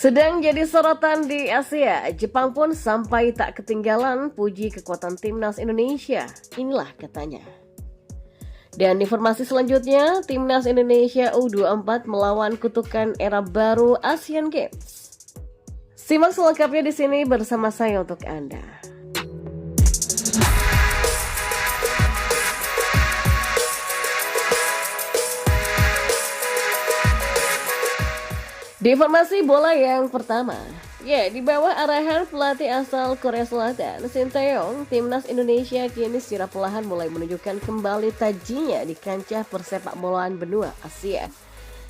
Sedang jadi sorotan di Asia, Jepang pun sampai tak ketinggalan puji kekuatan timnas Indonesia. Inilah katanya. Dan informasi selanjutnya, timnas Indonesia U24 melawan kutukan era baru Asian Games. Simak selengkapnya di sini bersama saya untuk Anda. Di informasi bola yang pertama, di bawah arahan pelatih asal Korea Selatan, Shin Tae-yong, timnas Indonesia kini secara perlahan mulai menunjukkan kembali tajinya di kancah persepak bolaan benua Asia.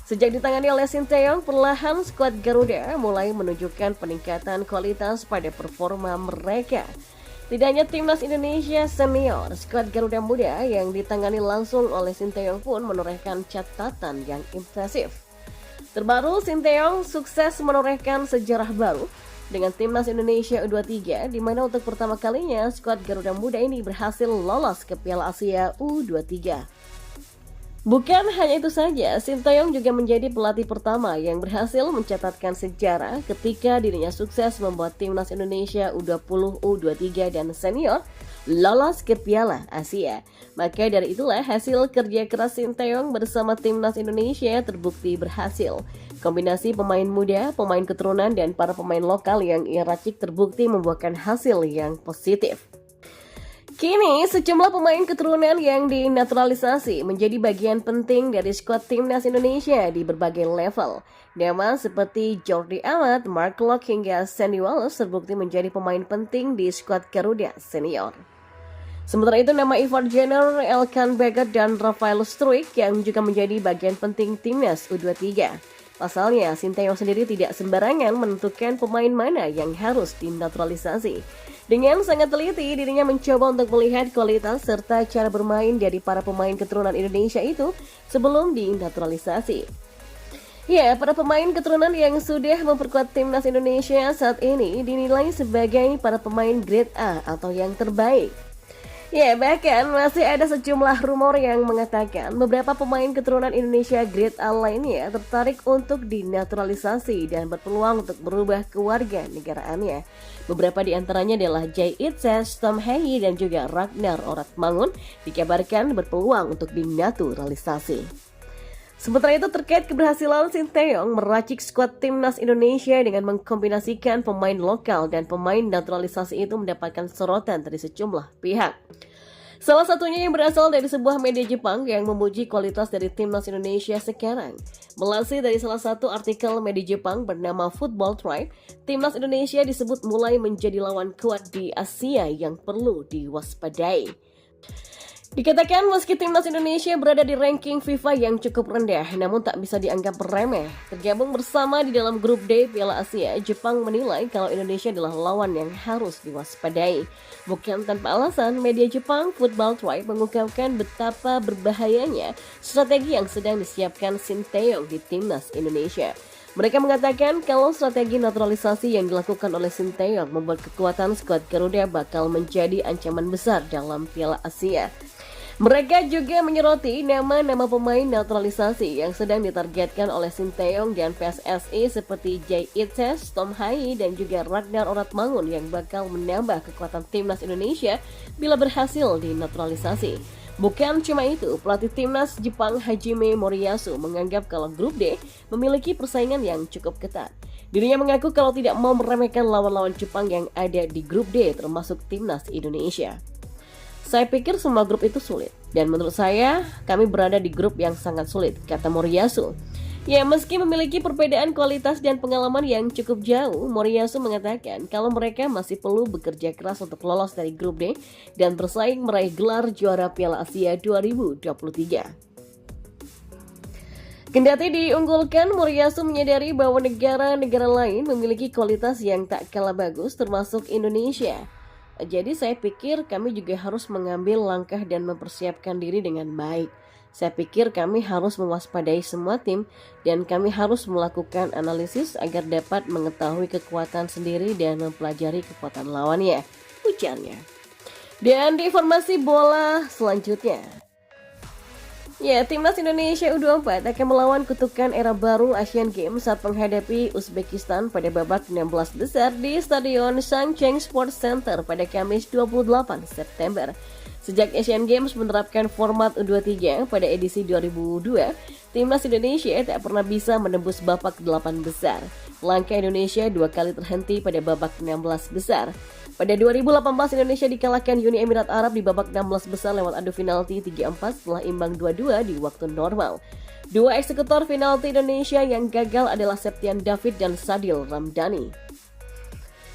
Sejak ditangani oleh Shin Tae-yong, perlahan skuad Garuda mulai menunjukkan peningkatan kualitas pada performa mereka. Tidak hanya timnas Indonesia senior, skuad Garuda muda yang ditangani langsung oleh Shin Tae-yong pun menorehkan catatan yang impresif. Terbaru, Shin Tae-yong sukses menorehkan sejarah baru dengan timnas Indonesia U23, di mana untuk pertama kalinya skuad Garuda Muda ini berhasil lolos ke Piala Asia U23. Bukan hanya itu saja, Shin Tae-yong juga menjadi pelatih pertama yang berhasil mencatatkan sejarah ketika dirinya sukses membuat timnas Indonesia U20, U23 dan senior lolos ke Piala Asia. Maka dari itulah hasil kerja keras Shin Tae-yong bersama timnas Indonesia terbukti berhasil. Kombinasi pemain muda, pemain keturunan dan para pemain lokal yang ia racik terbukti membuahkan hasil yang positif. Kini, sejumlah pemain keturunan yang dinaturalisasi menjadi bagian penting dari skuad timnas Indonesia di berbagai level. Nama seperti Jordi Amat, Mark Locke hingga Sandy Wallace terbukti menjadi pemain penting di skuad Garuda senior. Sementara itu, nama Ivar Jenner, Elkan Baggett, dan Rafael Struijk yang juga menjadi bagian penting timnas U23. Pasalnya, Shin Tae-yong sendiri tidak sembarangan menentukan pemain mana yang harus dinaturalisasi. Dengan sangat teliti, dirinya mencoba untuk melihat kualitas serta cara bermain dari para pemain keturunan Indonesia itu sebelum dinaturalisasi. Para pemain keturunan yang sudah memperkuat timnas Indonesia saat ini dinilai sebagai para pemain grade A atau yang terbaik. Bahkan masih ada sejumlah rumor yang mengatakan beberapa pemain keturunan Indonesia grade A lainnya tertarik untuk dinaturalisasi dan berpeluang untuk berubah kewarganegaraannya. Beberapa di antaranya adalah Jay Itzes, Tom Hei, dan juga Ragnar Oratmangun dikabarkan berpeluang untuk dinaturalisasi. Sementara itu, terkait keberhasilan Shin Tae-yong meracik skuad timnas Indonesia dengan mengkombinasikan pemain lokal dan pemain naturalisasi itu mendapatkan sorotan dari sejumlah pihak. Salah satunya yang berasal dari sebuah media Jepang yang memuji kualitas dari timnas Indonesia sekarang. Melansir dari salah satu artikel media Jepang bernama Football Tribe, timnas Indonesia disebut mulai menjadi lawan kuat di Asia yang perlu diwaspadai. Dikatakan meski timnas Indonesia berada di ranking FIFA yang cukup rendah, namun tak bisa dianggap remeh. Tergabung bersama di dalam grup D Piala Asia, Jepang menilai kalau Indonesia adalah lawan yang harus diwaspadai. Bukan tanpa alasan, media Jepang Football Tribe mengungkapkan betapa berbahayanya strategi yang sedang disiapkan Shin Tae-yong di timnas Indonesia. Mereka mengatakan kalau strategi naturalisasi yang dilakukan oleh Shin Tae-yong membuat kekuatan skuad Garuda bakal menjadi ancaman besar dalam Piala Asia. Mereka juga menyoroti nama-nama pemain naturalisasi yang sedang ditargetkan oleh Shin Tae-yong dan PSSI seperti Jay Itzes, Tom Hei, dan juga Ragnar Oratmangun yang bakal menambah kekuatan timnas Indonesia bila berhasil dinaturalisasi. Bukan cuma itu, pelatih timnas Jepang Hajime Moriyasu menganggap kalau grup D memiliki persaingan yang cukup ketat. Dirinya mengaku kalau tidak mau meremehkan lawan-lawan Jepang yang ada di grup D termasuk timnas Indonesia. Saya pikir semua grup itu sulit, dan menurut saya kami berada di grup yang sangat sulit, kata Moriyasu. Meski memiliki perbedaan kualitas dan pengalaman yang cukup jauh, Moriyasu mengatakan kalau mereka masih perlu bekerja keras untuk lolos dari grup D dan bersaing meraih gelar juara Piala Asia 2023. Kendati diunggulkan, Moriyasu menyadari bahwa negara-negara lain memiliki kualitas yang tak kalah bagus termasuk Indonesia. Jadi saya pikir kami juga harus mengambil langkah dan mempersiapkan diri dengan baik. Saya pikir kami harus mewaspadai semua tim dan kami harus melakukan analisis agar dapat mengetahui kekuatan sendiri dan mempelajari kekuatan lawannya, ujarnya. Dan di informasi bola selanjutnya. Ya, timnas Indonesia U24 akan melawan kutukan era baru Asian Games saat menghadapi Uzbekistan pada babak 16 besar di Stadion Sangcheng Sports Center pada Kamis 28 September. Sejak Asian Games menerapkan format U23 pada edisi 2002, timnas Indonesia tak pernah bisa menembus babak 8 besar. Langkah Indonesia 2 kali terhenti pada babak 16 besar. Pada 2018 Indonesia dikalahkan Uni Emirat Arab di babak 16 besar lewat adu penalti 3-4 setelah imbang 2-2 di waktu normal. Dua eksekutor penalti Indonesia yang gagal adalah Septian David dan Sadil Ramdhani.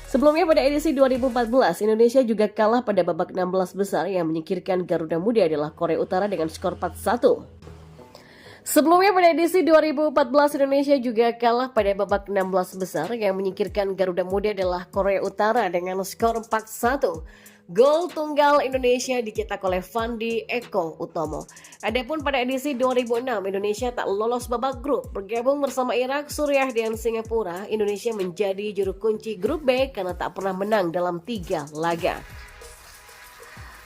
Sebelumnya pada edisi 2014, Indonesia juga kalah pada babak 16 besar yang menyingkirkan Garuda Muda adalah Korea Utara dengan skor 4-1. Sebelumnya pada edisi 2014, Indonesia juga kalah pada babak 16 besar yang menyingkirkan Garuda Muda adalah Korea Utara dengan skor 4-1. Gol tunggal Indonesia dicetak oleh Fandi Eko Utomo. Adapun pada edisi 2006, Indonesia tak lolos babak grup. Bergabung bersama Irak, Suriah, dan Singapura, Indonesia menjadi juru kunci grup B karena tak pernah menang dalam 3 laga.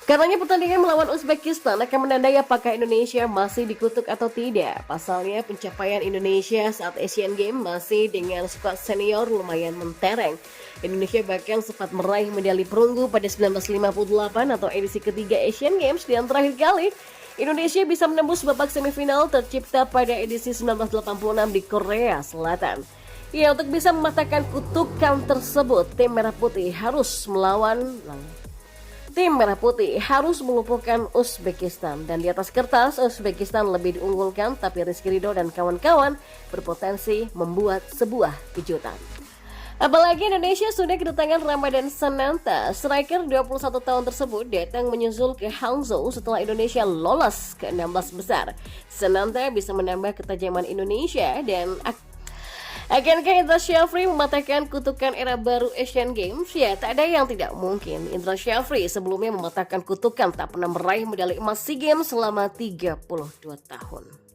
Karenanya pertandingan melawan Uzbekistan akan menandai apakah Indonesia masih dikutuk atau tidak. Pasalnya pencapaian Indonesia saat Asian Games masih dengan skuad senior lumayan mentereng. Indonesia bahkan sempat meraih medali perunggu pada 1958 atau edisi ketiga Asian Games, dan terakhir kali Indonesia bisa menembus babak semifinal tercipta pada edisi 1986 di Korea Selatan. Ya, untuk bisa mematahkan kutukan tersebut, Tim Merah Putih harus melumpuhkan Uzbekistan, dan di atas kertas Uzbekistan lebih diunggulkan, tapi Rizky Ridho dan kawan-kawan berpotensi membuat sebuah kejutan. Apalagi Indonesia sudah kedatangan Ramadan Sananta. Striker 21 tahun tersebut datang menyusul ke Hangzhou setelah Indonesia lolos ke 16 besar. Sananta bisa menambah ketajaman Indonesia dan akankah Indra Syafri mematahkan kutukan era baru Asian Games? Ya, tak ada yang tidak mungkin. Indra Syafri sebelumnya mematahkan kutukan tak pernah meraih medali emas SEA Games selama 32 tahun.